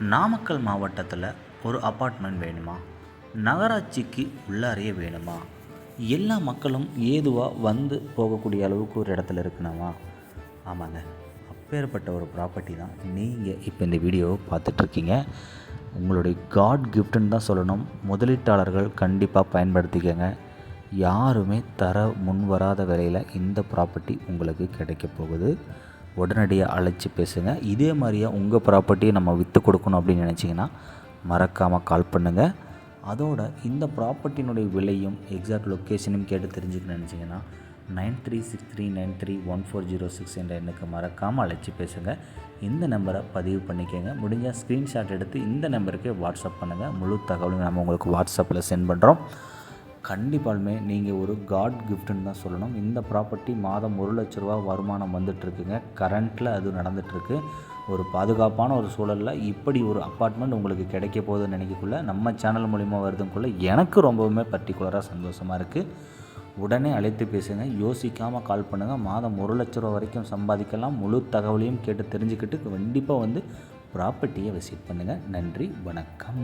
நாமக்கல் மாவட்டத்தில் ஒரு அப்பார்ட்மெண்ட் வேணுமா? நகராட்சிக்கு உள்ளாரையே வேணுமா? எல்லா மக்களும் ஏதுவாக வந்து போகக்கூடிய அளவுக்கு ஒரு இடத்துல இருக்கணுமா? ஆமாங்க, அப்பேற்பட்ட ஒரு ப்ராப்பர்ட்டி தான் நீங்கள் இப்போ இந்த வீடியோவை பார்த்துட்ருக்கீங்க. உங்களுடைய காட் கிஃப்ட்டுன்னு தான் சொல்லணும். முதலீட்டாளர்கள் கண்டிப்பாக பயன்படுத்திக்கங்க. யாருமே தர முன் வராத விலையில் இந்த ப்ராப்பர்ட்டி உங்களுக்கு கிடைக்க போகுது. உடனடியாக அழைச்சி பேசுங்க. இதே மாதிரியே உங்கள் ப்ராப்பர்ட்டியை நம்ம விற்று கொடுக்கணும் அப்படின்னு நினச்சிங்கன்னா மறக்காமல் கால் பண்ணுங்கள். அதோட இந்த ப்ராப்பர்ட்டினுடைய விலையும் எக்ஸாக்ட் லொக்கேஷனும் கேட்டு தெரிஞ்சுக்கணும்னு நினச்சிங்கன்னா 9363931406 என்ற எண்ணுக்கு மறக்காமல் அழைச்சி பேசுங்க. இந்த நம்பரை பதிவு பண்ணிக்கோங்க. முடிஞ்சால் ஸ்க்ரீன்ஷாட் எடுத்து இந்த நம்பருக்கு வாட்ஸ்அப் பண்ணுங்கள். முழு தகவலும் நம்ம உங்களுக்கு வாட்ஸ்அப்பில் சென்ட் பண்ணுறோம். கண்டிப்பாலுமே நீங்கள் ஒரு காட் கிஃப்ட்டுன்னு தான் சொல்லணும். இந்த ப்ராப்பர்ட்டி மாதம் 1 லட்ச ரூபா வருமானம் வந்துட்டுருக்குங்க. கரண்ட்டில் அது நடந்துகிட்ருக்கு. ஒரு பாதுகாப்பான ஒரு சூழலில் இப்படி ஒரு அப்பார்ட்மெண்ட் உங்களுக்கு கிடைக்க போகுதுன்னு நினைக்கக்குள்ள நம்ம சேனல் மூலிமா வருதுக்குள்ளே எனக்கு ரொம்பவுமே பர்டிகுலராக சந்தோஷமாக இருக்குது. உடனே அழைத்து பேசுங்க. யோசிக்காமல் கால் பண்ணுங்கள். மாதம் 1 லட்ச ரூபா வரைக்கும் சம்பாதிக்கலாம். முழு தகவலையும் கேட்டு தெரிஞ்சுக்கிட்டு கண்டிப்பாக வந்து ப்ராப்பர்ட்டியை விசிட் பண்ணுங்கள். நன்றி, வணக்கம்.